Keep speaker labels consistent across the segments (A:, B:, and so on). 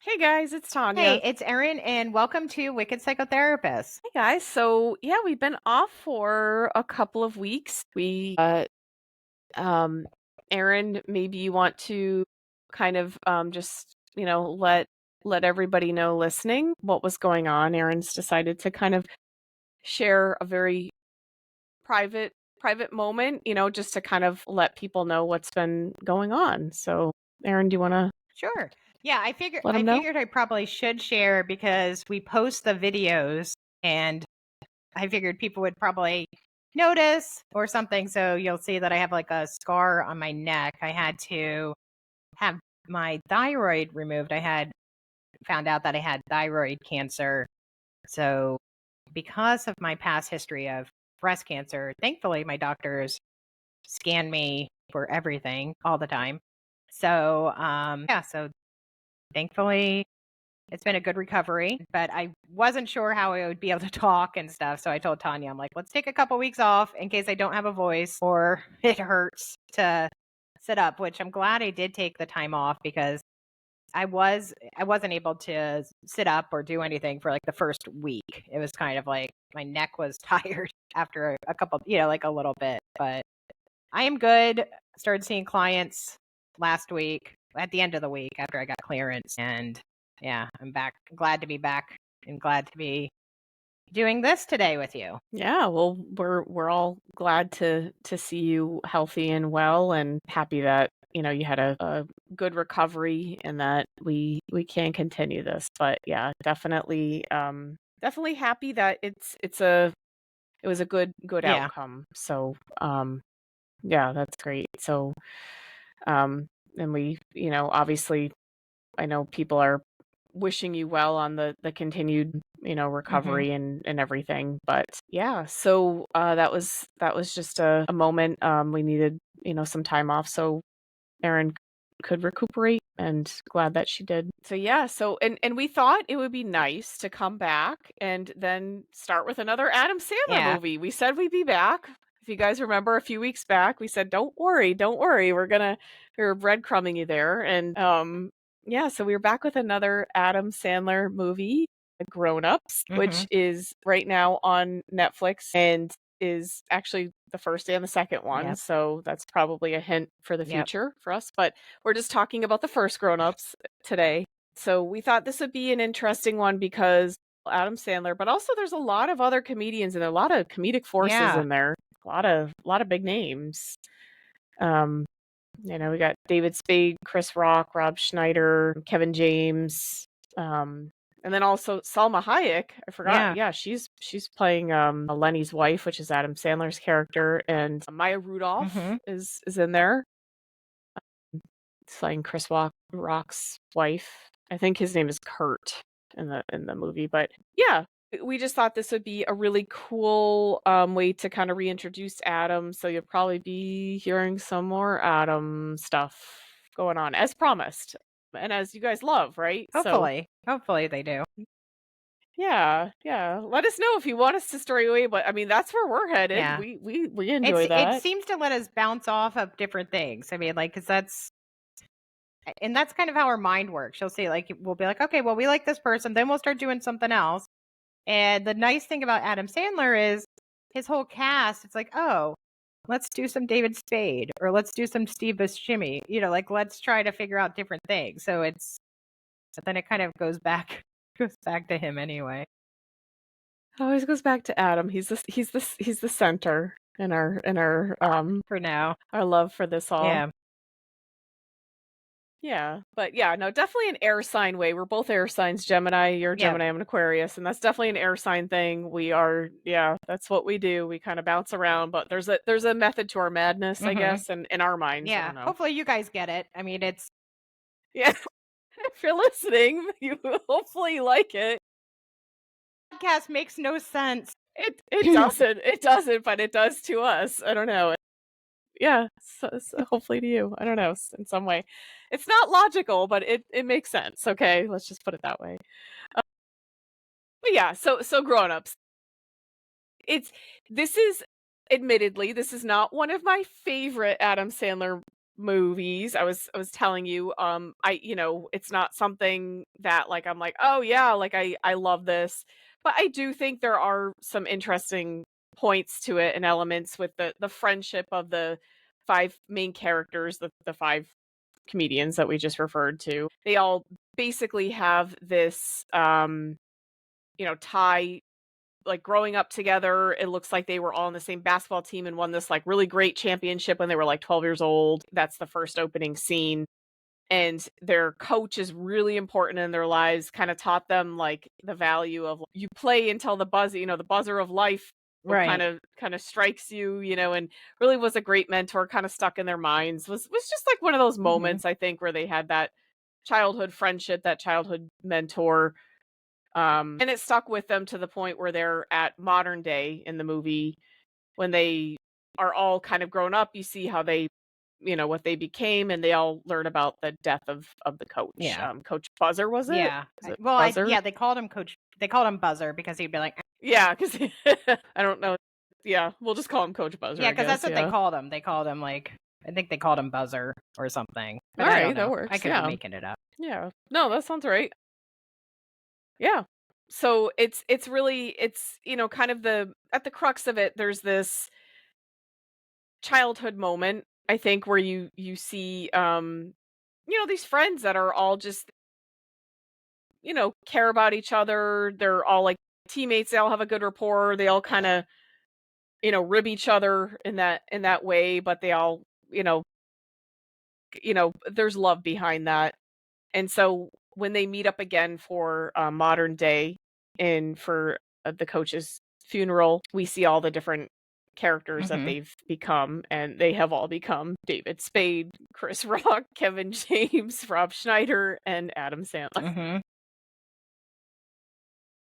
A: Hey guys, it's
B: Hey,
A: Tanya.
B: it's Erin, and welcome to Wicked Psychotherapist.
A: Hey guys. So yeah, we've been off for a couple of weeks. Um, Erin, maybe you want to kind of just let everybody know listening what was going on. Erin's decided to kind of share a very private moment, just to kind of let people know what's been going on. So, Erin, do you want to
B: Sure. Yeah, I figured
A: let
B: I
A: them know?
B: figured I probably should share because we post the videos, and I figured people would probably notice or something. So you'll see that I have like a scar on my neck. I had to have my thyroid removed. I had found out that I had thyroid cancer. So because of my past history of breast cancer, thankfully my doctors scan me for everything all the time. So, so thankfully it's been a good recovery, but I wasn't sure how I would be able to talk and stuff. So I told Tanya, I'm like, let's take a couple weeks off in case I don't have a voice or it hurts to sit up, which I'm glad I did take the time off because I wasn't able to sit up or do anything for like the first week. It was kind of like my neck was tired after a couple, like a little bit, but I am good. Started seeing clients last week at the end of the week after I got clearance. And yeah, I'm back. Glad to be back and glad to be doing this today with you.
A: Yeah, well, we're all glad to see you healthy and well, and happy that you had a good recovery and that we can continue this. But yeah, definitely happy that it was a good
B: Yeah.
A: outcome. So yeah, that's great. So um and we obviously I know people are wishing you well on the continued,
B: Hmm.
A: recovery and everything. But yeah, so that was just a moment. We needed, some time off so Erin could recuperate, and glad that she did. So yeah, and we thought it would be nice to come back and then start with another Adam Sandler
B: Yeah.
A: movie. We said we'd be back. If you guys remember a few weeks back, we said, don't worry, we were breadcrumbing you there. And yeah, so we were back with another Adam Sandler movie, Grown Ups,
B: Hmm.
A: which is right now on Netflix and is actually the first and the second one.
B: Yep.
A: So that's probably a hint for the
B: Yep.
A: future for us. But we're just talking about the first Grown Ups today. So we thought this would be an interesting one because Adam Sandler, but also there's a lot of other comedians and a lot of comedic forces
B: Yeah.
A: in there. A lot of big names. Um, we got David Spade, Chris Rock, Rob Schneider, Kevin James, and then also Salma Hayek. I forgot.
B: Yeah.
A: Yeah, she's playing Lenny's wife, which is Adam Sandler's character, and Maya Rudolph
B: Hmm.
A: is in there. It's playing Rock's wife. I think his name is Kurt in the movie, but yeah, we just thought this would be a really cool way to kind of reintroduce Adam. So you'll probably be hearing some more Adam stuff going on as promised, and as you guys love, right? So
B: Hopefully they do.
A: yeah. Let us know if you want us to story away, but I mean that's where we're headed.
B: Yeah.
A: We
B: It
A: enjoy that.
B: seems to let us bounce off of different things. I mean, like, because that's kind of how our mind works. She'll say, like, we'll be like, okay, well, we like this person, then we'll start doing something else. And the nice thing about Adam Sandler is his whole cast. It's like, oh, let's do some David Spade or let's do some Steve Buscemi. Like let's try to figure out different things. But then it kind of goes back goes back to him anyway.
A: Always goes back to Adam. He's the center in
B: For now,
A: our love for this all.
B: yeah,
A: Yeah, but yeah, no, definitely an air sign way. We're both air signs, Gemini. You're a
B: yeah,
A: Gemini, I'm an Aquarius, and that's definitely an air sign thing. Yeah, that's what we do. We kind of bounce around, but there's a method to our madness, I
B: hmm,
A: guess, and in our minds. I
B: yeah.
A: don't know.
B: Hopefully, you guys get it. I mean, it's
A: Yeah, if you're listening, you hopefully you like it.
B: podcast makes no sense.
A: It doesn't, but it does to us. I don't know. Yeah, so hopefully to you. I don't know, in some way. It's not logical, but it makes sense. Okay, let's just put it that way. But yeah, so grown-ups. It's this is admittedly this is not one of my favorite Adam Sandler movies. I was telling you, it's not something that like I'm like, "Oh yeah, like I love this." But I do think there are some interesting points to it and elements with the friendship of the five main characters, the five comedians that we just referred to. They all basically have this tie, like growing up together. It looks like they were all on the same basketball team and won this like really great championship when they were like 12 years old. That's the first opening scene. And their coach is really important in their lives, kind of taught them like the value of you play until the the buzzer of life kind
B: Right.
A: of strikes you, and really was a great mentor, kind of stuck in their minds. Was just like one of those
B: Mhm.
A: moments I think where they had that childhood friendship, that childhood mentor. And it stuck with them to the point where they're at modern day in the movie when they are all kind of grown up. You see how they, what they became, and they all learn about the death of the coach.
B: Yeah.
A: Coach Buzzer, was it?
B: Yeah.
A: Is it
B: Well,
A: Buzzer?
B: yeah, they called him Coach. They called him Buzzer because he'd be like,
A: Yeah, because I don't know. Yeah, we'll just call him Coach Buzzer,
B: yeah,
A: I
B: because that's
A: guess.
B: what they
A: Yeah.
B: called him. They called him like, I think they called him Buzzer or something,
A: All
B: but I don't
A: right, that
B: know. I
A: works.
B: could be
A: Yeah.
B: making it up.
A: Yeah. No, that sounds right. Yeah. So it's really kind of the at the crux of it. There's this childhood moment, I think, where you see these friends that are all just, care about each other. They're all like teammates, they all have a good rapport, they all kind of, rib each other in that way, but they all, there's love behind that. And so when they meet up again for modern day and for the coach's funeral, we see all the different characters that
B: Mhm.
A: they've become, and they have all become David Spade, Chris Rock, Kevin James, Rob Schneider, and Adam Sandler.
B: Mhm.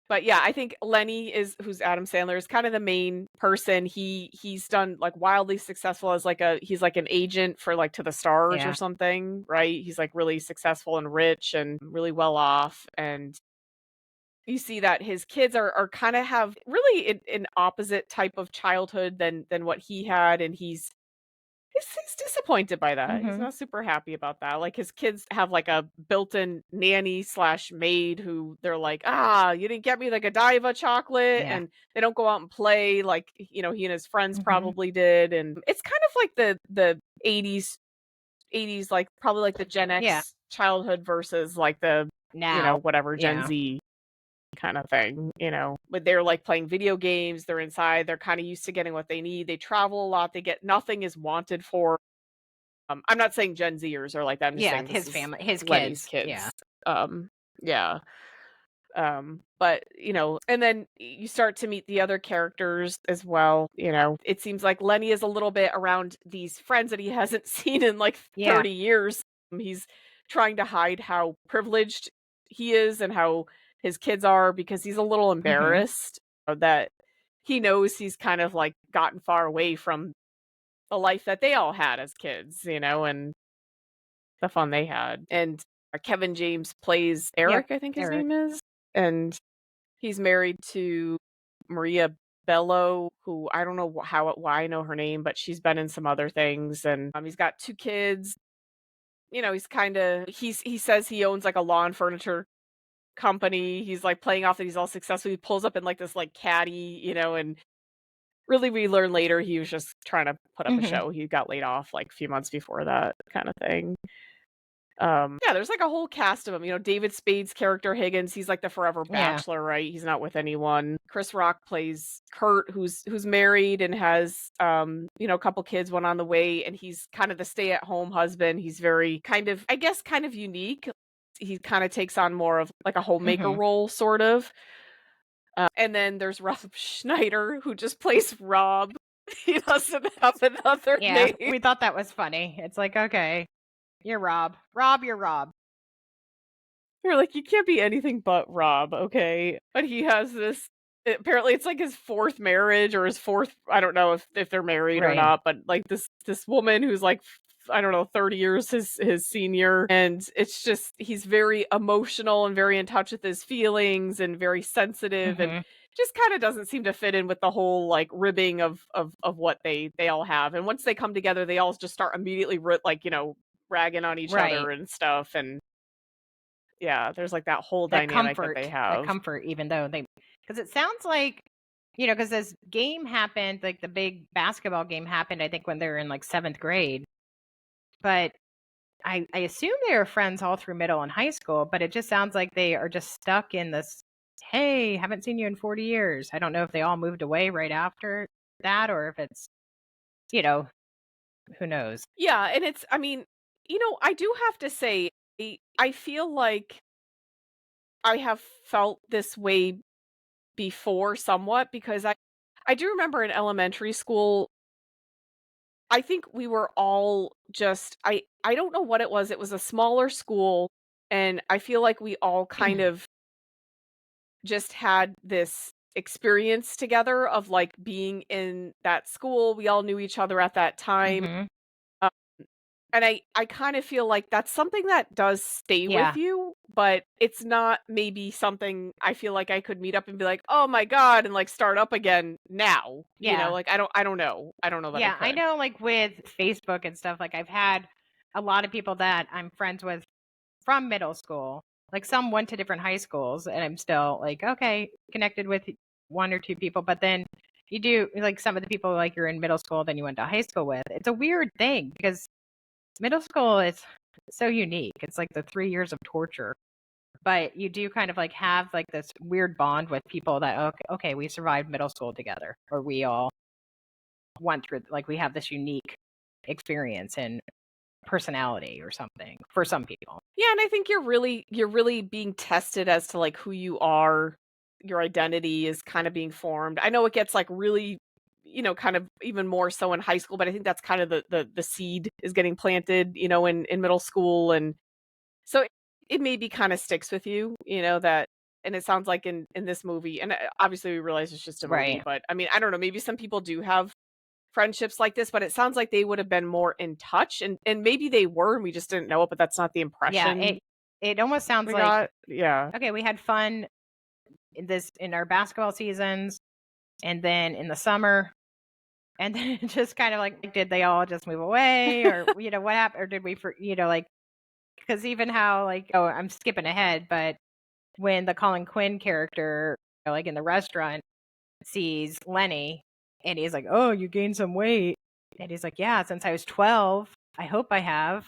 A: But yeah, I think Lenny who's Adam Sandler, is kind of the main person. He's done like wildly successful as like he's like an agent for like to the stars or
B: Yeah.
A: something, right? He's like really successful and rich and really well off. And you see that his kids are kind of have really an opposite type of childhood than what he had, and he's disappointed by that. He's
B: Mhm.
A: not super happy about that. Like his kids have like a built-in nanny slash maid who they're like, you didn't get me the Godiva chocolate,
B: Yeah.
A: and they don't go out and play like he and his friends
B: Mhm.
A: probably did. And it's kind of like the 80s, like probably like the Gen
B: Yeah.
A: X childhood versus like the
B: Now.
A: whatever Gen
B: Yeah.
A: Z kind of thing. But they're like playing video games, they're inside, they're kind of used to getting what they need, they travel a lot, they get nothing is wanted for. I'm not saying Gen Zers are like that, I'm just
B: Yeah.
A: saying this
B: His
A: is
B: family, his
A: Lenny's
B: kids. Yeah.
A: kids. Yeah. But and then you start to meet the other characters as well. It seems like Lenny is a little bit around these friends that he hasn't seen in like
B: Yeah.
A: 30 years. He's trying to hide how privileged he is and how his kids are, because he's a little
B: Mhm.
A: embarrassed that he knows he's kind of like gotten far away from the life that they all had as kids, and the fun they had. And Kevin James plays
B: Yep.
A: Eric, I think his
B: Eric.
A: name is. And he's married to Maria Bello, who I don't know why I know her name, but she's been in some other things. And he's got two kids. He's kind of he says he owns like a lawn furniture company. He's like playing off that he's all successful. He pulls up in like this like caddy, and really we learn later he was just trying to put up a
B: Mhm.
A: show. He got laid off like a few months before that kind of thing. Yeah, there's like a whole cast of them. David Spade's character Higgins, he's like the forever
B: Yeah.
A: bachelor, right? He's not with anyone. Chris Rock plays Kurt, who's married and has a couple kids, one on the way, and he's kind of the stay-at-home husband. He's very kind of, I guess, kind of unique. He kind of takes on more of like a homemaker
B: Mhm.
A: role, sort of. And then there's Rob Schneider, who just plays Rob. He doesn't have another
B: Yeah.
A: name.
B: We thought that was funny. It's like, okay, you're Rob. Rob, you're Rob.
A: You're like, "You can't be anything but Rob, okay?" But he has this, apparently it's like his 4th marriage or his 4th, I don't know if they're married or
B: Right.
A: not, but like this woman who's like I don't know, 30 years his senior. And it's just, he's very emotional and very in touch with his feelings and very sensitive, and
B: Hmm.
A: just kind of doesn't seem to fit in with the whole like ribbing of what they all have. And once they come together, they all just start immediately like, ragging on each
B: Right.
A: other and stuff. And yeah, there's like that whole dynamic that they
B: That
A: have.
B: comfort, even though because it sounds like, because this game happened, like the big basketball game happened, I think when they were in like 7th grade. But I assume they were friends all through middle and high school, but it just sounds like they are just stuck in this, hey, haven't seen you in 40 years. I don't know if they all moved away right after that or if it's, you know, who knows?
A: Yeah, and it's, I mean, I do have to say, I feel like I have felt this way before somewhat, because I do remember in elementary school, I think we were all just, I don't know what it was. It was a smaller school, and I feel like we all kind of just had this experience together of like being in that school. We all knew each other at that time.
B: Hmm.
A: uh, And I kind of feel like that's something that does stay with
B: Yeah.
A: you, but it's not maybe something I feel like I could meet up and be like, "Oh my god," and like start up again now.
B: Yeah.
A: Like I don't know. I don't know that I
B: Yeah. I
A: could.
B: know, like with Facebook and stuff, like I've had a lot of people that I'm friends with from middle school. Like some went to different high schools, and I'm still like, okay, connected with one or two people. But then you do like some of the people like you're in middle school, then you went to high school with. It's a weird thing because middle school is so unique. It's like the 3 years of torture. But you do kind of like have like this weird bond with people that, okay, we survived middle school together, or we all went through, like we have this unique experience and personality or something for some people.
A: Yeah, and I think you're really being tested as to like who you are. Your identity is kind of being formed. I know it gets like really, kind of even more so in high school, but I think that's kind of the seed is getting planted, in middle school. And so it maybe kind of sticks with you, that. And it sounds like in this movie, and obviously we realize it's just a movie,
B: Right.
A: but I mean, I don't know, maybe some people do have friendships like this, but it sounds like they would have been more in touch, and maybe they were and we just didn't know it, but that's not the
B: Yeah,
A: impression
B: it almost sounds
A: we
B: like,
A: got. Yeah.
B: okay, we had fun in our basketball seasons and then in the summer, and then it just kind of like, did they all just move away, or what happened, or did we for like, because even how, like, oh, I'm skipping ahead, but when the Colin Quinn character, like in the restaurant, sees Lenny, and he's like, oh, you gained some weight, and he's like, yeah, since I was 12, I hope I have.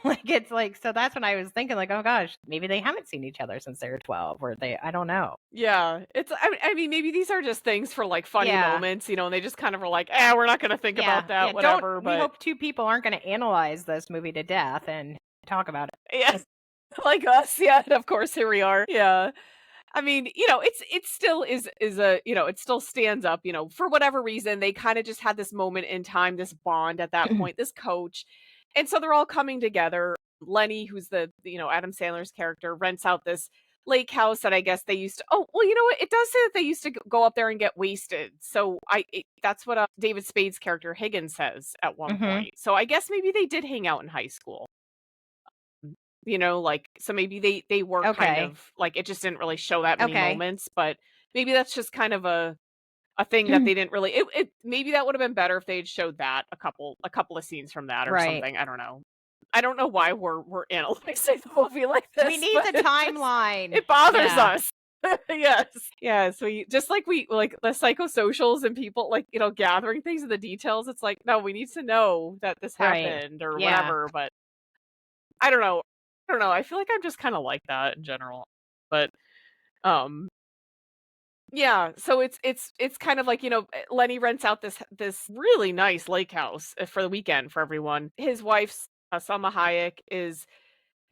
B: Like it's like, so that's when I was thinking like, oh gosh, maybe they haven't seen each other since they were 12, or I don't know.
A: Yeah, I mean, maybe these are just things for like funny
B: Yeah.
A: moments, and they just kind of are like, we're not gonna think about
B: Yeah. Yeah.
A: that,
B: Don't,
A: whatever.
B: we
A: But
B: hope two people aren't going to analyze this movie to death and talk about it.
A: yes, like us. Yeah, and of course here we are. Yeah. I mean, it still is a, it still stands up, for whatever reason. They kind of just had this moment in time, this bond at that point, this coach. And so they're all coming together. Lenny, who's the, Adam Sandler's character, rents out this lake house that I guess they used to. Oh, well, you know what? It does say that they used to go up there and get wasted. So that's what David Spade's character Higgins says at one
B: Hmm.
A: point. So I guess maybe they did hang out in high school. Like, so maybe they were kind
B: Okay.
A: of like, it just didn't really show that many
B: Okay.
A: moments, but maybe that's just kind of a thing that they didn't really, maybe that would have been better if they'd showed that a couple of scenes from that or
B: Right.
A: something. I don't know. I don't know why we're analyzing the movie like
B: We
A: this,
B: need
A: but
B: the
A: it
B: timeline.
A: bothers
B: Yeah.
A: us. Yes. Yes, we just like the psychosocials and people like, gathering things and the details. It's like, no, we need to know that this
B: Right.
A: happened or
B: Yeah.
A: whatever, but I don't know. I don't know. I feel like I'm just kind of like that in general. But um yeah, so it's kind of like, Lenny rents out this really nice lake house for the weekend for everyone. His wife's Selma Hayek is,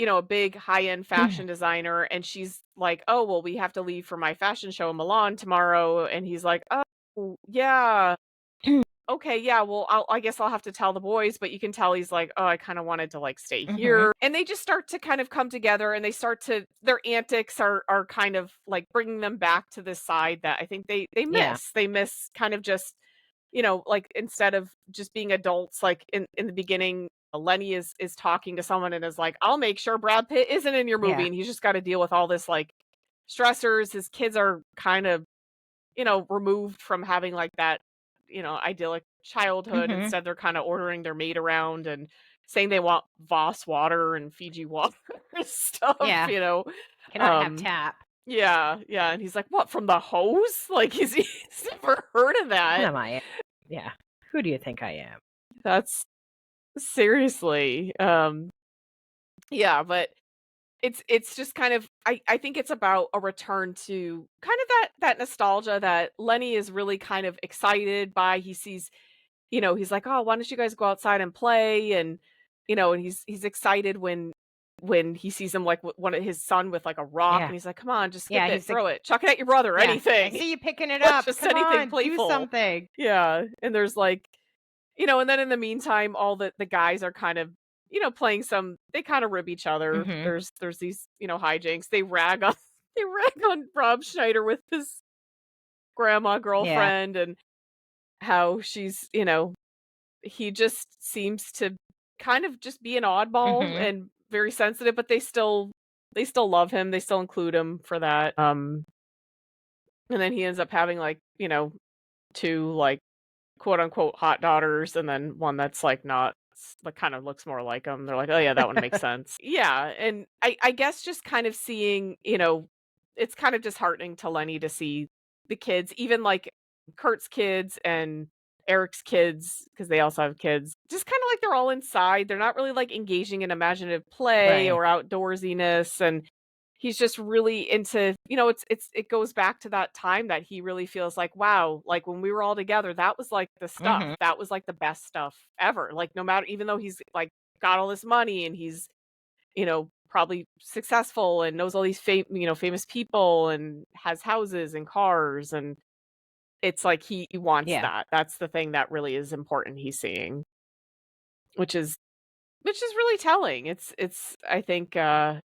A: a big high-end fashion designer, and she's like, "Oh, well, we have to leave for my fashion show in Milan tomorrow." And he's like, "Oh, yeah. Okay, yeah, well, I guess I'll have to tell the boys," but you can tell he's like, "Oh, I kind of wanted to like stay
B: Hmm.
A: here." And they just start to kind of come together, and their antics are kind of like bringing them back to this side that I think they
B: Yeah.
A: miss. They miss kind of just, like instead of just being adults like in the beginning, Lenny is talking to someone and is like, "I'll make sure Brad Pitt isn't in your movie,"
B: Yeah.
A: and he's just gotta deal with all this, like, stressors. His kids are kind of, removed from having, like, that, idyllic childhood.
B: Mhm.
A: Instead, they're kinda ordering their maid around and saying they want Voss water and Fiji water and stuff,
B: Yeah. Cannot have
A: Um,
B: tap.
A: yeah, yeah, and he's like, "What, from the hose?" Like, he's never heard of
B: What
A: that.
B: am I? Yeah. Who do you think I am?
A: That's seriously, yeah, but it's just kind of, I think it's about a return to kind of that nostalgia that Lenny is really kind of excited by. He sees, he's like, "Oh, why don't you guys go outside and play?" And and he's excited when he sees him, like, one of his son with, like, a rock,
B: Yeah.
A: and he's like, "Come on, just skip
B: Yeah,
A: it,
B: he's like,
A: throw it, chuck it at your brother,
B: yeah, I
A: anything."
B: see you picking it
A: Like,
B: up.
A: just
B: Come
A: anything
B: on, do
A: playful.
B: something.
A: Yeah, and there's, like, and then in the meantime, all the guys are kind of, playing some, they kind of rib each other.
B: Mhm.
A: There's these, hijinks. They rag on they rag on Rob Schneider with his grandma
B: Yeah.
A: girlfriend, and how she's, he just seems to kind of just be an oddball
B: Mhm.
A: and very sensitive, but they still love him. They still include him for that. And then he ends up having, like, two, like, quote unquote hot daughters, and then one that's, like, not, like, kind of looks more like him. They're like, "Oh yeah, that one makes sense." Yeah, and I guess just kind of seeing, it's kind of disheartening to Lenny to see the kids, even, like, Kurt's kids and Eric's kids, because they also have kids, just kind of like they're all inside. They're not really, like, engaging in imaginative play
B: Right.
A: or outdoorsiness, and he's just really into, it goes back to that time that he really feels like, wow, like, when we were all together, that was, like, the stuff.
B: Mhm.
A: That was, like, the best stuff ever. Like, no matter, even though he's, like, got all this money, and he's, probably successful and knows all these famous people and has houses and cars, and it's like he wants
B: Yeah.
A: that. That's the thing that really is important he's seeing, which is really telling. It's I think, kind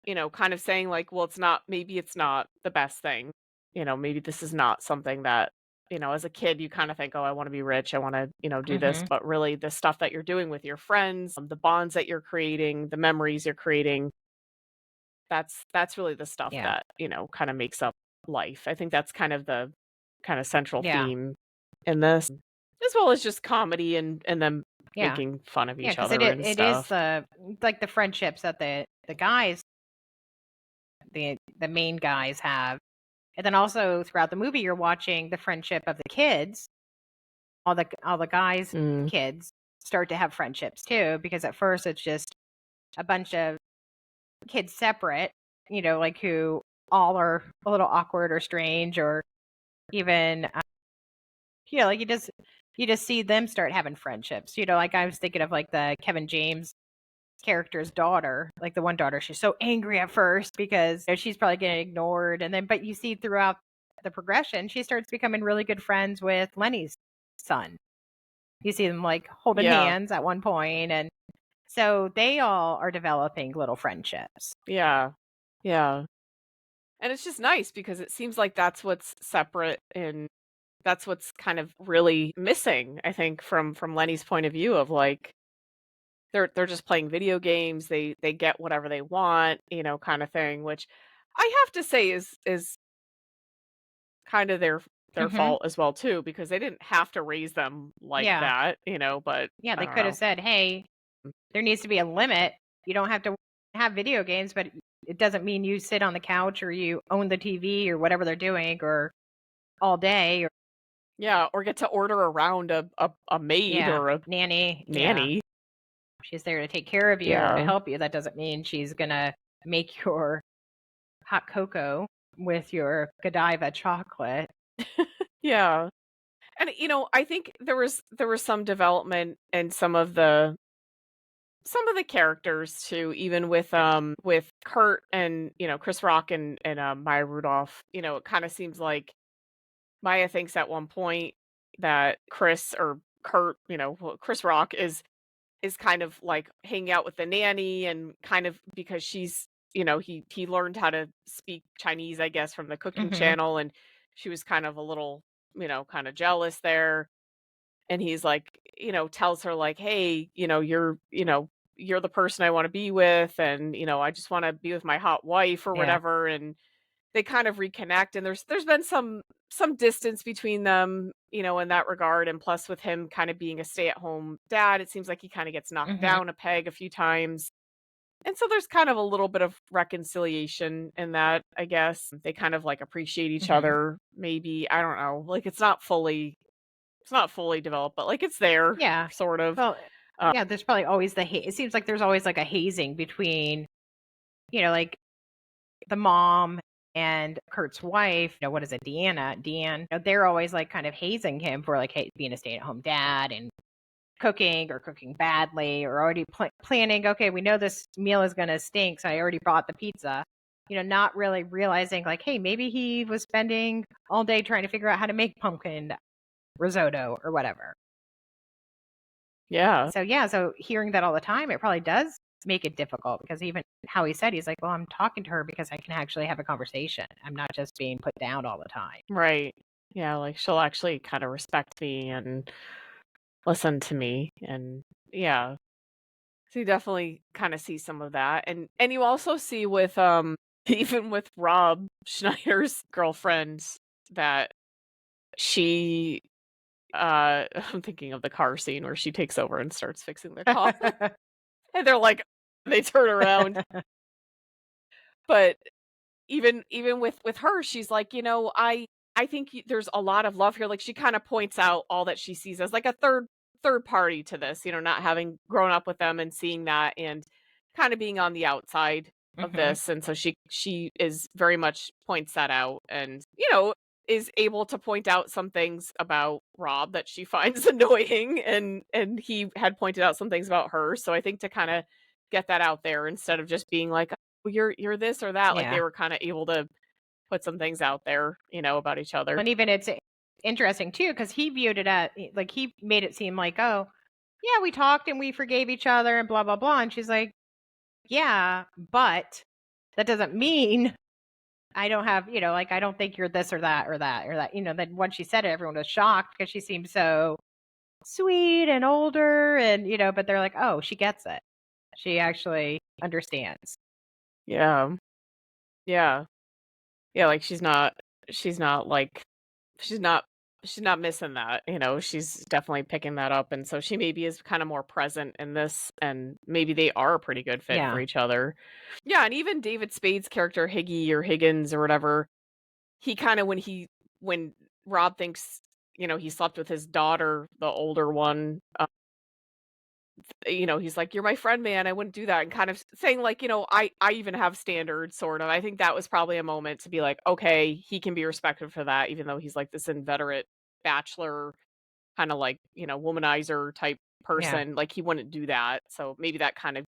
A: of saying, like, well, maybe it's not the best thing. Maybe this is not something that, as a kid, you kind of think, oh, I want to be rich. I want to, do this.
B: Mhm.
A: But really, the stuff that you're doing with your friends, the bonds that you're creating, the memories you're creating, that's really the stuff
B: Yeah.
A: that, kind of makes up life. I think that's kind of the kind of central
B: Yeah.
A: theme in this, as well as just comedy and them
B: Yeah.
A: making fun of
B: Yeah,
A: each
B: because
A: other and
B: it is
A: stuff.
B: the like the friendships that the guys, the main guys have. And then also throughout the movie you're watching the friendship of the kids. All the guys'
A: Mm,
B: kids start to have friendships too, because at first it's just a bunch of kids separate, like who all are a little awkward or strange, or even like you just see them start having friendships. Like I was thinking of like the Kevin James character's daughter, like the one daughter, she's so angry at first because she's probably getting ignored, and then but you see throughout the progression she starts becoming really good friends with Lenny's son. You see them like holding
A: yeah,
B: hands at one point, and so they all are developing little friendships.
A: yeah, yeah. And it's just nice because it seems like that's what's separate, and that's what's kind of really missing, I think, from Lenny's point of view of, like, they're just playing video games, they get whatever they want, kind of thing, which I have to say is kind of their
B: Hmm.
A: fault as well too, because they didn't have to raise them like
B: Yeah.
A: that, but
B: Yeah,
A: I
B: they
A: don't
B: could have
A: know.
B: said, hey, there needs to be a limit. You don't have to have video games, but it doesn't mean you sit on the couch or you own the TV or whatever they're doing, or all day, or
A: Yeah, or get to order around a maid
B: yeah,
A: or a
B: nanny. Yeah.
A: nanny.
B: She's there to take care of you or to
A: Yeah.
B: help you. That doesn't mean she's going to make your hot cocoa with your Godiva chocolate.
A: Yeah. And I think there was some development in some of the characters too, even with Kurt and, Chris Rock and Maya Rudolph. It kind of seems like Maya thinks at one point that Chris or Kurt, well, Chris Rock is kind of like hanging out with the nanny, and kind of because she's, he learned how to speak Chinese, I guess, from the cooking
B: Hmm.
A: channel, and she was kind of a little, kind of jealous there. And he's like, tells her like, "Hey, you're the person I want to be with, and I just want to be with my hot wife or
B: Yeah.
A: whatever." And they kind of reconnect, and there's been some distance between them, in that regard, and plus with him kind of being a stay-at-home dad, it seems like he kind of gets knocked
B: Mhm.
A: down a peg a few times. And so there's kind of a little bit of reconciliation in that, I guess. They kind of like appreciate each
B: Mhm.
A: other, maybe. I don't know. Like it's not fully developed, but like it's there,
B: Yeah.
A: sort of.
B: Well,
A: Uh,
B: yeah, there's probably always it seems like there's always like a hazing between, like the mom and Kurt's wife, what is it, Deanne, they're always like kind of hazing him for like being a stay-at-home dad and cooking or cooking badly or already planning, okay, we know this meal is going to stink, so I already bought the pizza. Not really realizing like, hey, maybe he was spending all day trying to figure out how to make pumpkin risotto or whatever.
A: yeah,
B: So yeah, so hearing that all the time, it probably does make it difficult because even how he said, he's like, well, I'm talking to her because I can actually have a conversation. I'm not just being put down all the time.
A: right. Yeah, like she'll actually kind of respect me and listen to me. And yeah. So you definitely kind of see some of that. And you also see with even with Rob Schneider's girlfriend that she I'm thinking of the car scene where she takes over and starts fixing the car. And they're like they turn around. But even with her, she's like, I think there's a lot of love here. Like she kind of points out all that she sees as like a third party to this, not having grown up with them and seeing that and kind of being on the outside of
B: Hmm.
A: this. And so she is very much points that out, and is able to point out some things about Rob that she finds annoying, and he had pointed out some things about her. So I think to kind of get that out there instead of just being like, "Oh, you're this or that," like they
B: Yeah.
A: were kind of able to put some things out there, about each other.
B: And even it's interesting too, because he viewed it at like he made it seem like, oh, yeah, we talked and we forgave each other and blah blah blah. And she's like, yeah, but that doesn't mean I don't have, like I don't think you're this or that or that or that. Then when she said it, everyone was shocked because she seemed so sweet and older and but they're like, oh, she gets it. She actually understands.
A: Yeah. Yeah. Yeah, like she's not like she's not she's not missing that, she's definitely picking that up, and so she maybe is kind of more present in this, and maybe they are a pretty good fit for
B: Yeah.
A: each other. Yeah, and even David Spade's character Higgy or Higgins or whatever, he kind of when Rob thinks, he slept with his daughter, the older one, he's like, "You're my friend, man. I wouldn't do that." And kind of saying like, I even have standards, sort of. I think that was probably a moment to be like, okay, he can be respected for that, even though he's like this inveterate bachelor, kind of like, womanizer type
B: Yeah.
A: person. Like he wouldn't do that. So maybe that kind of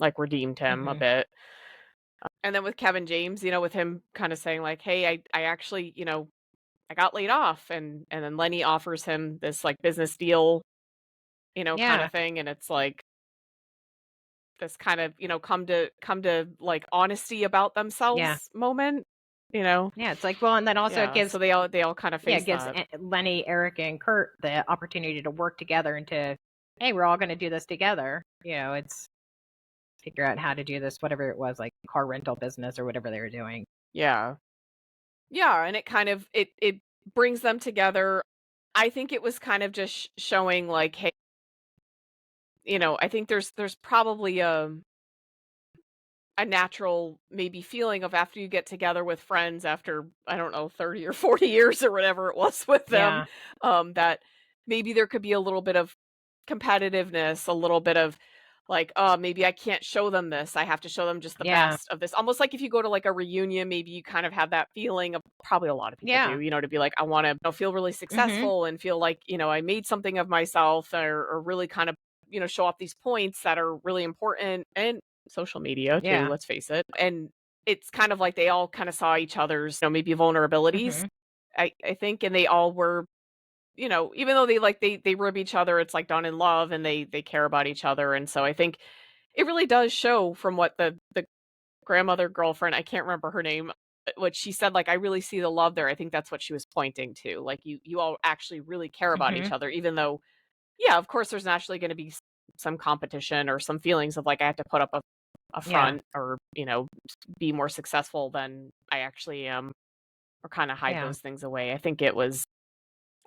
A: like redeemed him a
B: Hmm.
A: bit. And then with Kevin James, with him kind of saying like, "Hey, I actually, I got laid off," and then Lenny offers him this like business deal, kind
B: Yeah.
A: of thing, and it's like this kind of, come to like honesty about
B: Yeah.
A: themselves moment, you know?
B: Yeah. It's like, well, and then also it
A: Yeah,
B: gives,
A: so they all kind of
B: yeah, it
A: face
B: gives
A: that.
B: Lenny, Eric, and Kurt the opportunity to work together and to, hey, we're all going to do this together. It's figure out how to do this, whatever it was, like car rental business or whatever they were doing.
A: Yeah. Yeah, and it kind of it brings them together. I think it was kind of just showing like, hey, I think there's probably a natural maybe feeling of after you get together with friends after, I don't know, 30 or 40 years or whatever it was with them,
B: Yeah.
A: that maybe there could be a little bit of competitiveness, a little bit of like, oh, maybe I can't show them this. I have to show them just the
B: Yeah.
A: best of this. Almost like if you go to like a reunion, maybe you kind of have that feeling of, probably a lot of people
B: Yeah.
A: do, to be like, I want to, feel really
B: Hmm.
A: successful and feel like, I made something of myself, or really kind of, show off these points that are really important, and social media too,
B: Yeah.
A: let's face it. And it's kind of like they all kind of saw each other's, maybe vulnerabilities,
B: Hmm.
A: I think, and they all were, even though they rib each other, it's like done in love, and they care about each other. And so I think it really does show from what the grandmother girlfriend, I can't remember her name, what she said, like, I really see the love there. I think that's what she was pointing to. Like you all actually really care about
B: Hmm.
A: each other, even though yeah, of course, there's naturally going to be some competition or some feelings of like I have to put up a
B: Yeah.
A: front or, be more successful than I actually am, or kind of hide
B: Yeah.
A: those things away. I think that was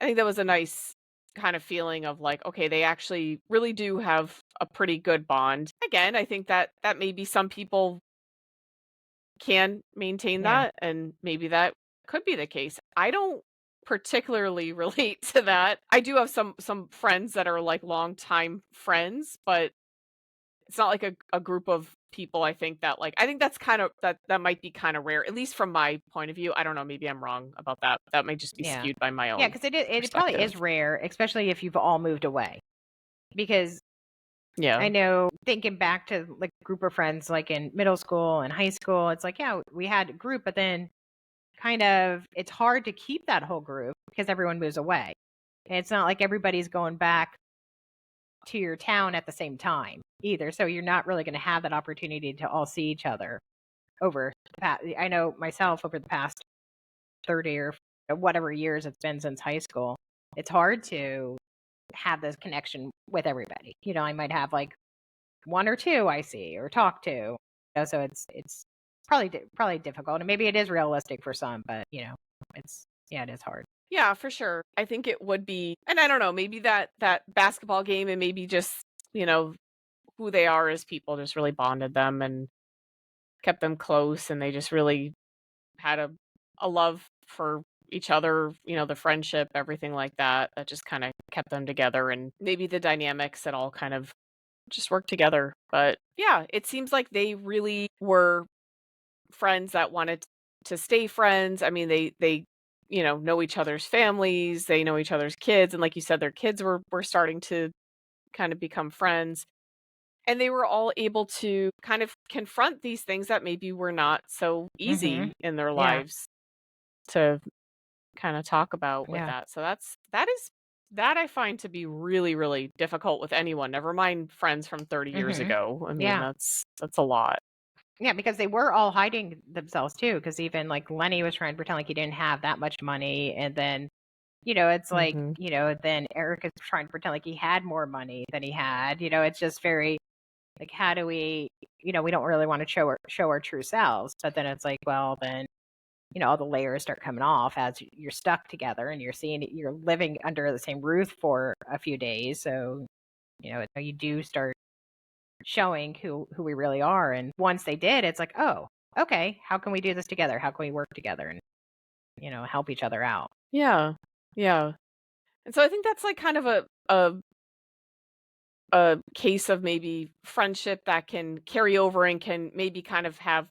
A: a nice kind of feeling of like, okay, they actually really do have a pretty good bond. Again, I think that maybe some people can maintain
B: Yeah.
A: that, and maybe that could be the case. I don't particularly relate to that. I do have some friends that are like longtime friends, but it's not like a group of people I think that like I think that's kind of that might be kind of rare, at least from my point of view. I don't know, maybe I'm wrong about that. That might just be
B: Yeah.
A: skewed by my
B: Yeah,
A: own
B: because it probably is
A: perspective.
B: rare, especially if you've all moved away. Because
A: Yeah.
B: I know thinking back to like a group of friends like in middle school and high school, it's like, yeah, we had a group, but then kind of it's hard to keep that whole group because everyone moves away. And it's not like everybody's going back to your town at the same time either. So you're not really going to have that opportunity to all see each other over the past. I know myself over the past 30 or whatever years it's been since high school, it's hard to have this connection with everybody. I might have like one or two I see or talk to. So it's probably difficult, and maybe it is realistic for some, but it's it is hard.
A: Yeah, for sure. I think it would be, and I don't know, maybe that basketball game and maybe just, you know, who they are as people just really bonded them and kept them close, and they just really had a love for each other, the friendship, everything like that, that just kind of kept them together, and maybe the dynamics that all kind of just worked together. But yeah, it seems like they really were friends that wanted to stay friends. I mean, they know each other's families, they know each other's kids, and like you said, their kids were starting to kind of become friends. And they were all able to kind of confront these things that maybe were not so
B: Mhm.
A: easy in their
B: Yeah.
A: lives to kind of talk about with
B: Yeah.
A: that. So that I find to be really, really difficult with anyone, never mind friends from 30 years
B: Mhm.
A: ago. I mean,
B: Yeah.
A: that's a lot.
B: Yeah, because they were all hiding themselves too, because even like Lenny was trying to pretend like he didn't have that much money, and then it's like,
A: Hmm.
B: then Eric is trying to pretend like he had more money than he had. It's just very like, how do we, we don't really want to show our true selves, but then it's like, well, then all the layers start coming off as you're stuck together and you're living under the same roof for a few days. So you do start showing who we really are. And once they did, it's like, oh, okay, how can we do this together? How can we work together and help each other out?
A: Yeah. Yeah. And so I think that's like kind of a case of maybe friendship that can carry over and can maybe kind of have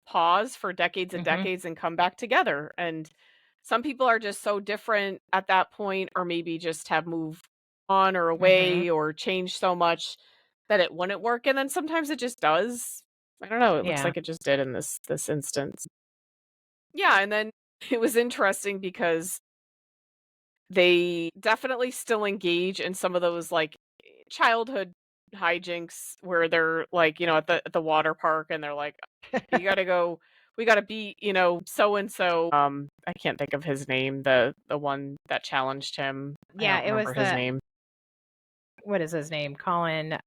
A: pause for decades and
B: Hmm.
A: decades and come back together. And some people are just so different at that point, or maybe just have moved on or
B: Hmm.
A: away or changed so much that it wouldn't work. And then sometimes it just does. I don't know. It looks
B: Yeah.
A: like it just did in this instance. Yeah, and then it was interesting because they definitely still engage in some of those like childhood hijinks where they're like, at the water park, and they're like, you gotta go, we gotta beat, so and so. I can't think of his name, the one that challenged him. I
B: Yeah,
A: don't
B: it was
A: remember his
B: the
A: name.
B: what is his name? Colin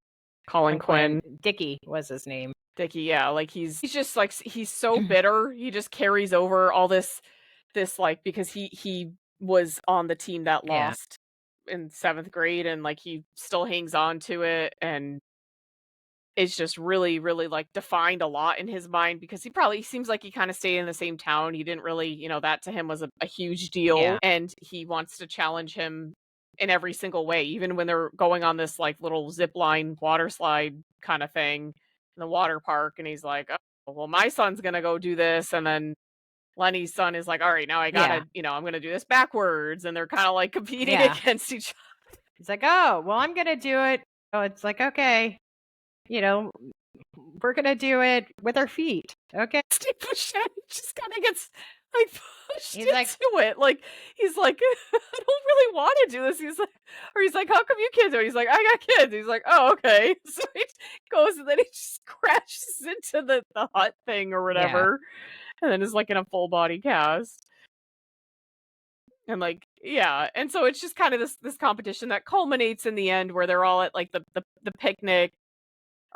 A: Colin
B: Quinn.
A: Quinn.
B: Dickey was his name.
A: Dickie, yeah, like he's just like he's so bitter. He just carries over all this like because he was on the team that
B: Yeah.
A: lost in 7th grade, and like he still hangs on to it, and it's just really, really like defined a lot in his mind because he seems like he kind of stayed in the same town. He didn't really, that to him was a huge deal,
B: Yeah.
A: and he wants to challenge him in every single way, even when they're going on this like little zip line water slide kind of thing in the water park, and he's like, oh, well, my son's gonna go do this, and then Lenny's son is like, all right, now I
B: Yeah.
A: gotta, I'm gonna do this backwards, and they're kind of like competing
B: Yeah.
A: against each
B: He's like, oh, well, I'm gonna do it. Oh, it's like, okay, you know, we're gonna do it with our feet. Okay.
A: Steve Buscemi just kind of gets like pushed
B: He's like,
A: into it. Like he's like, I don't really want to do this. He's like, or he's like, how come you kids are? He's like, I got kids. He's like, oh, okay. So he goes and then he just crashes into the hut thing or
B: yeah.
A: whatever, and then is like in a full body cast. And like, yeah, and so it's just kind of this competition that culminates in the end where they're all at like the picnic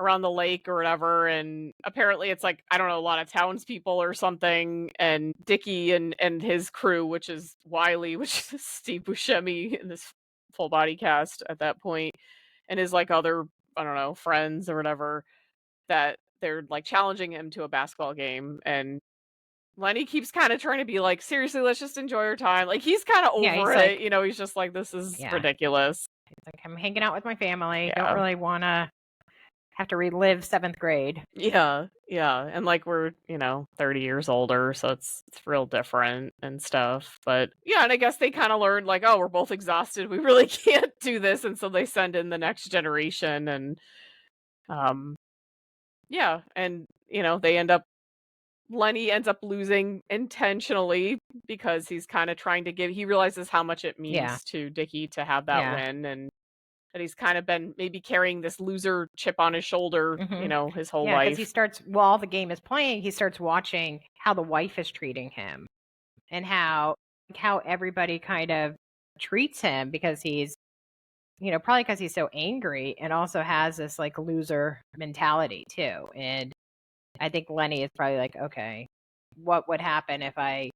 A: around the lake or whatever, and apparently it's like, I don't know, a lot of townspeople or something, and Dickie and his crew, which is Wiley, which is Steve Buscemi in this full body cast at that point, and his like other, I don't know, friends or whatever, that they're like challenging him to a basketball game, and Lenny keeps kind of trying to be like, seriously, let's just enjoy our time. Like he's kind of
B: Yeah,
A: over
B: he's
A: it,
B: like,
A: you know, he's just like, this is
B: yeah,
A: ridiculous.
B: he's like, I'm hanging out with my family. Don't
A: Yeah.
B: really want to have to relive 7th grade.
A: Yeah, yeah, and, like, we're, 30 years older, so it's real different and stuff, but yeah, and I guess they kinda learned, like, "Oh, we're both exhausted, we really can't do this," and so they send in the next generation, and, um, yeah, and, they end up Lenny ends up losing intentionally because he's kinda trying to give he realizes how much it
B: Yeah,
A: means to Dickie to have that
B: yeah.
A: win, and that he's kind of been maybe carrying this loser chip on his shoulder,
B: Hmm.
A: his whole
B: Yeah, because he
A: life.
B: starts, while the game is playing, he starts watching how the wife is treating him and how everybody kind of treats him because he's, probably because he's so angry and also has this like loser mentality too. And I think Lenny is probably like, okay, what would happen if I,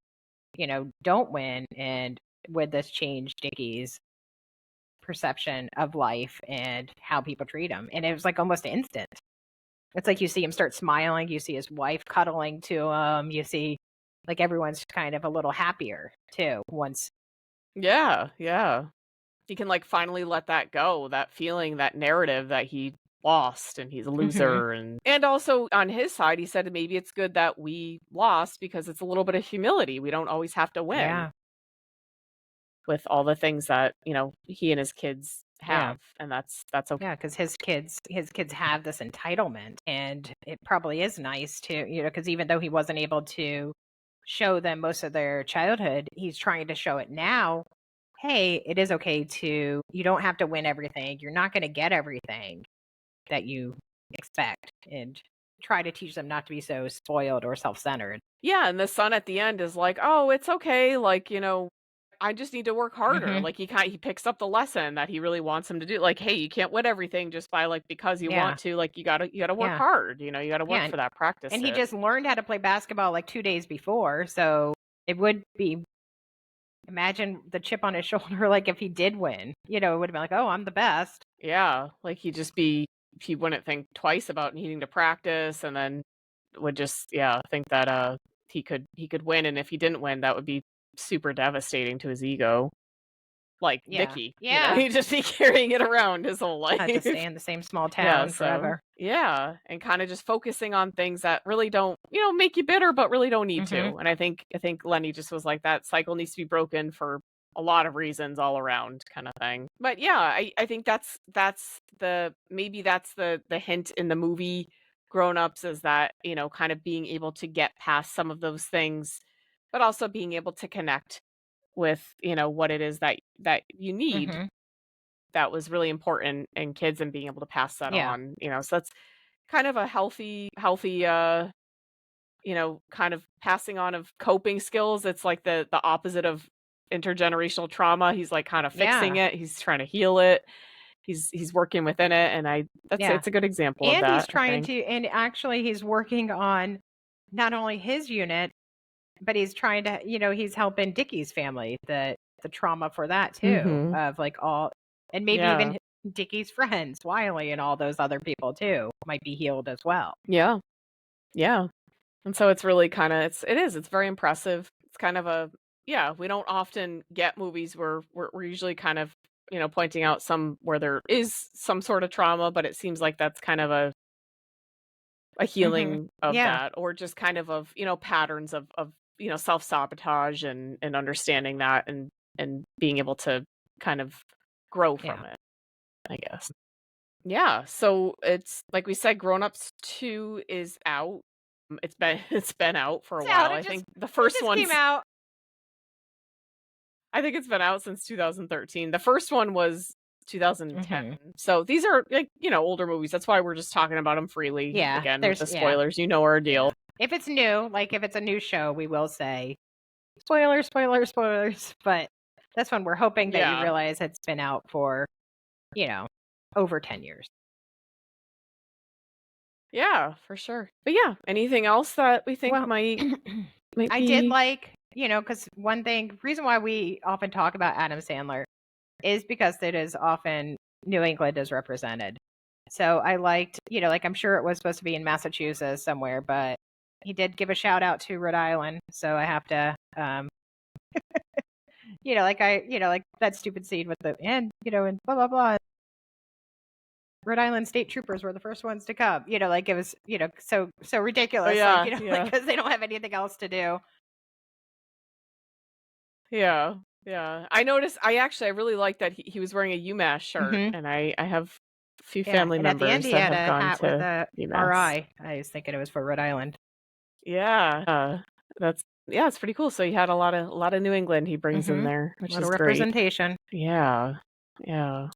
B: don't win? And would this change Dickie's perception of life and how people treat him? And it was like almost instant. It's like you see him start smiling, you see his wife cuddling to him, you see like everyone's kind of a little happier too once.
A: Yeah, yeah. He can, like, finally let that go, that feeling, that narrative that he lost and he's a
B: Hmm.
A: loser, and also on his side, he said maybe it's good that we lost because it's a little bit of humility. We don't always have to win
B: Yeah.
A: with all the things that, he and his kids
B: Yeah.
A: have, and that's okay.
B: Yeah, because his kids have this entitlement, and it probably is nice to, because even though he wasn't able to show them most of their childhood, he's trying to show it now. Hey, it is okay to, you don't have to win everything. You're not going to get everything that you expect, and try to teach them not to be so spoiled or self-centered.
A: Yeah, and the son at the end is like, "Oh, it's okay, like, I just need to work harder."
B: Hmm.
A: Like, he picks up the lesson that he really wants him to do, like, "Hey, you can't win everything just by, like, because you
B: Yeah.
A: want to, like, you gotta work
B: Yeah.
A: hard, you gotta
B: Yeah.
A: work for that, practice
B: And he
A: it."
B: just learned how to play basketball like 2 days before. So it would be, imagine the chip on his shoulder, like if he did win, it would have been like, oh, I'm the best.
A: Yeah, like, he wouldn't think twice about needing to practice, and then would just, yeah, think that, he could win, and if he didn't win, that would be super devastating to his ego. Like
B: Yeah.
A: Dickie,
B: Yeah.
A: he'd just be carrying it around his whole
B: Had to
A: life.
B: stay in the same small
A: Yeah,
B: town
A: so
B: forever.
A: yeah, and kinda just focusing on things that really don't, make you bitter, but really don't need
B: Hmm.
A: to, and I think Lenny just was like, "That cycle needs to be broken for a lot of reasons all around," kinda thing. But yeah, I think that's the hint in the movie Grown Ups is that, kind of being able to get past some of those things, but also being able to connect with, what it is that you need
B: Hmm.
A: that was really important in kids and being able to pass that
B: Yeah.
A: on, so that's kind of a healthy, kind of passing on of coping skills. It's like the opposite of intergenerational trauma. He's like kind of fixing
B: Yeah.
A: it. He's trying to heal it. He's working within it, and
B: Yeah.
A: it's a good example of
B: And he's
A: that, I
B: trying
A: think.
B: to, and actually he's working on not only his unit, but he's trying to, he's helping Dickie's family, the trauma for that too,
A: Mhm.
B: of like all, and maybe
A: Yeah.
B: even Dickie's friends, Wiley and all those other people too, might be healed as well.
A: Yeah. Yeah. And so it's really kinda it's very impressive. It's kind of a yeah, we don't often get movies where we're usually kind of, pointing out some where there is some sort of trauma, but it seems like that's kind of a
B: Hmm.
A: healing of
B: Yeah.
A: that, or just kind of, patterns of, self-sabotage and understanding that and being able to kind of grow
B: Yeah.
A: from it, I guess. Yeah, so it's like we said, Grown Ups 2 is out. It's been it's been out for a
B: It's out.
A: while.
B: It
A: I
B: just
A: think the
B: it
A: first
B: just came
A: one's
B: out.
A: I think it's been out since 2013. The first one was 2010.
B: Hmm.
A: So these are like, older movies. That's why we're just talking about them freely.
B: Yeah.
A: Again, with
B: There's
A: the
B: yeah.
A: spoilers, you know our
B: Yeah.
A: deal.
B: If it's new, like if it's a new show, we will say spoilers, spoilers, spoilers. But This one we're hoping that you
A: Yeah.
B: realize it's been out for, over 10 years.
A: Yeah, for sure. But yeah, anything else that we think
B: Well,
A: might
B: I did
A: be
B: like, because reason why we often talk about Adam Sandler is because it is often New England is represented. So I liked, like I'm sure it was supposed to be in Massachusetts somewhere, but he did give a shout out to Rhode Island. So I have to, like that stupid scene with and blah, blah, blah. Rhode Island state troopers were the first ones to come, like it was, so
A: Oh
B: ridiculous, like,
A: yeah, yeah.
B: because they don't have anything else to do.
A: Yeah. Yeah. I really like that he was wearing a UMass shirt,
B: Hmm.
A: and I have a few
B: Yeah.
A: family
B: And at the end,
A: members
B: he
A: that
B: had
A: have
B: a
A: gone
B: hat with
A: to
B: a
A: UMass.
B: RI. I was thinking it was for Rhode Island.
A: Yeah. It's pretty cool. So he had a lot of New England he brings in
B: Hmm.
A: there,
B: A
A: which
B: lot of
A: is great.
B: representation.
A: Yeah. Yeah.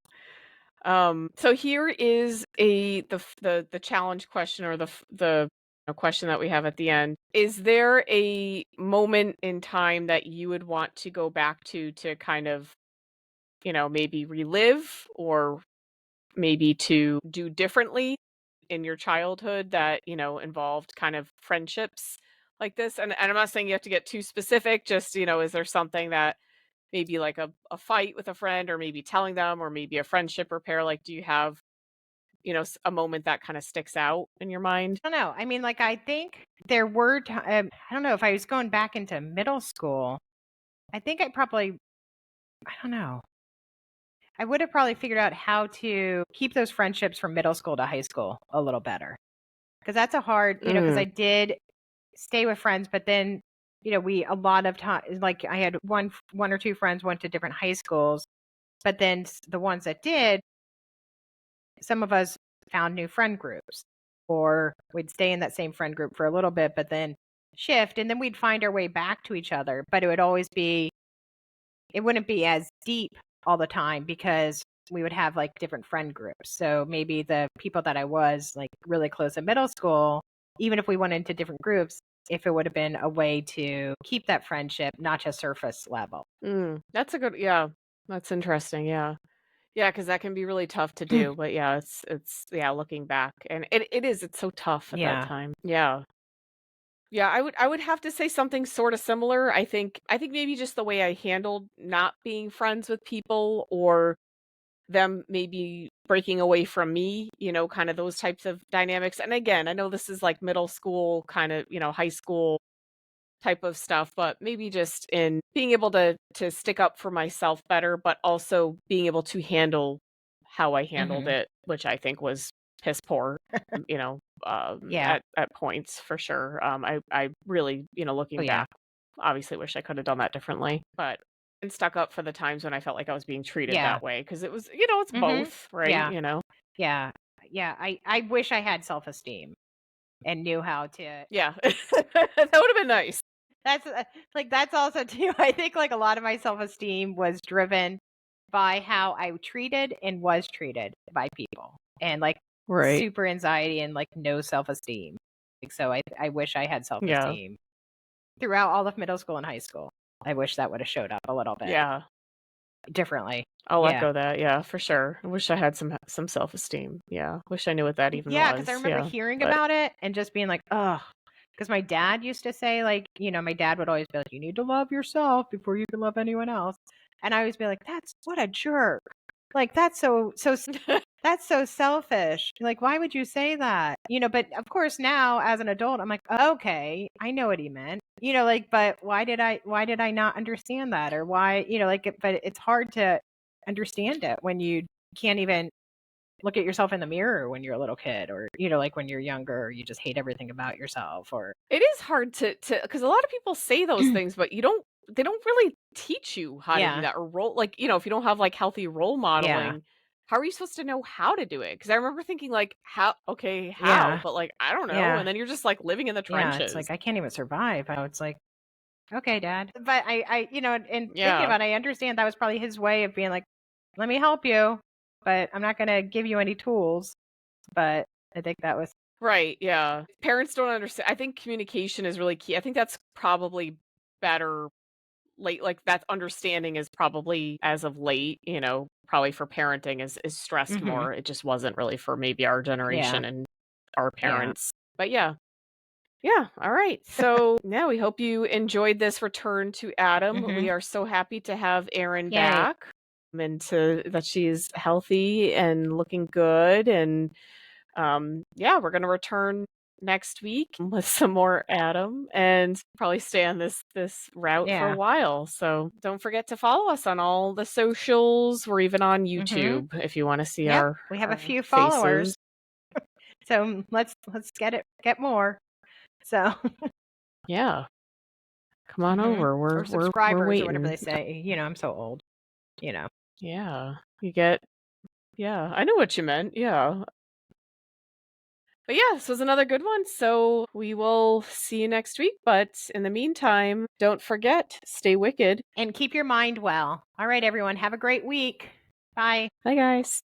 A: So here is the challenge question, or the question that we have at the end. Is there a moment in time that you would want to go back to kind of, maybe relive, or maybe to do differently in your childhood that, involved kind of friendships like this? And I'm not saying you have to get too specific, just, is there something that maybe like a fight with a friend, or maybe telling them, or maybe a friendship repair? Like, do you have, a moment that kind of sticks out in your mind?
B: I don't know. I mean, like, I think there were, I don't know if I was going back into middle school, I think I don't know. I would have probably figured out how to keep those friendships from middle school to high school a little better. Because that's a hard, because
A: Mm,
B: I did stay with friends, but then, a lot of time, like I had one or two friends went to different high schools, but then the ones that did, some of us found new friend groups, or we'd stay in that same friend group for a little bit, but then shift, and then we'd find our way back to each other. But it wouldn't be as deep all the time because we would have like different friend groups. So maybe the people that I was like really close in middle school, even if we went into different groups, if it would have been a way to keep that friendship, not just surface level.
A: that's a good, yeah, that's interesting. Yeah. Yeah, because that can be really tough to do. But yeah, yeah, looking back, and it's so tough at that
B: Yeah.
A: time. Yeah. Yeah, I would have to say something sort of similar. I think maybe just the way I handled not being friends with people, or them maybe breaking away from me, kind of those types of dynamics. And again, I know this is like middle school, kind of, high school type of stuff, but maybe just in being able to stick up for myself better, but also being able to handle how I handled
B: Hmm.
A: it, which I think was piss poor,
B: Yeah.
A: at points for sure. I really,
B: Oh,
A: looking
B: yeah.
A: back, obviously wish I could have done that differently, but and stuck up for the times when I felt like I was being treated
B: Yeah.
A: that way, because it was, it's
B: Hmm.
A: both, right?
B: Yeah. Yeah. Yeah. I wish I had self esteem and knew how to.
A: Yeah, that would have been nice.
B: That's that's also too. I think like a lot of my self esteem was driven by how I treated and was treated by people, and like
A: Right.
B: super anxiety and like no self esteem. Like, so I wish I had self
A: Yeah.
B: esteem throughout all of middle school and high school. I wish that would have showed up a little bit
A: Yeah.
B: differently.
A: I'll
B: Yeah.
A: echo that, yeah, for sure. I wish I had some self-esteem, yeah. Wish I knew what that even
B: Yeah, because I
A: was,
B: remember
A: yeah,
B: hearing
A: but
B: about it and just being like, ugh. Because my dad used to say, like, my dad would always be like, you need to love yourself before you can love anyone else. And I always be like, that's what a jerk. Like, that's so selfish. Like, why would you say that? But of course now as an adult, I'm like, okay, I know what he meant. Like, but why did I not understand that? Or why, but it's hard to understand it when you can't even look at yourself in the mirror when you're a little kid, or like when you're younger, you just hate everything about yourself, or
A: it is hard to because a lot of people say those things, but they don't really teach you how to do
B: yeah,
A: that, or role, like, if you don't have, like, healthy role
B: yeah,
A: modeling, how are you supposed to know how to do it? Because I remember thinking, like, "How? Okay, how?"
B: yeah,
A: But, like, I don't know,
B: yeah,
A: and then you're just, like, living in the
B: yeah, it's
A: trenches.
B: like I can't even survive. Now it's like, okay, dad. But I and thinking
A: Yeah.
B: about it, I understand that was probably his way of being like, let me help you, but I'm not going to give you any tools. But I think that was.
A: Right, yeah. Parents don't understand. I think communication is really key. I think that's probably better late, like that understanding is probably as of late, probably for parenting is stressed
B: Mhm.
A: more. It just wasn't really for maybe our
B: Yeah.
A: generation and our
B: Yeah.
A: parents. But yeah. Yeah. All right. So yeah, we hope you enjoyed this return to Adam. We
B: Mhm.
A: are so happy to have Erin
B: Yay.
A: back and that she's healthy and looking good. And yeah, we're gonna return next week with some more Adam and probably stay on this route for a
B: Yeah.
A: while. So don't forget to follow us on all the socials. We're even on
B: Mhm.
A: YouTube if you want to see
B: Yep.
A: our
B: We have a few followers.
A: faces.
B: So let's get more. So
A: Yeah. Come on
B: mhm.
A: over.
B: Or
A: We're
B: subscribers or whatever
A: waiting.
B: they say. I'm so old. You know.
A: Yeah. You get yeah, I know what you meant. Yeah. But yeah, this was another good one. So we will see you next week. But in the meantime, don't forget, stay wicked.
B: And keep your mind well. All right, everyone. Have a great week. Bye.
A: Bye, guys.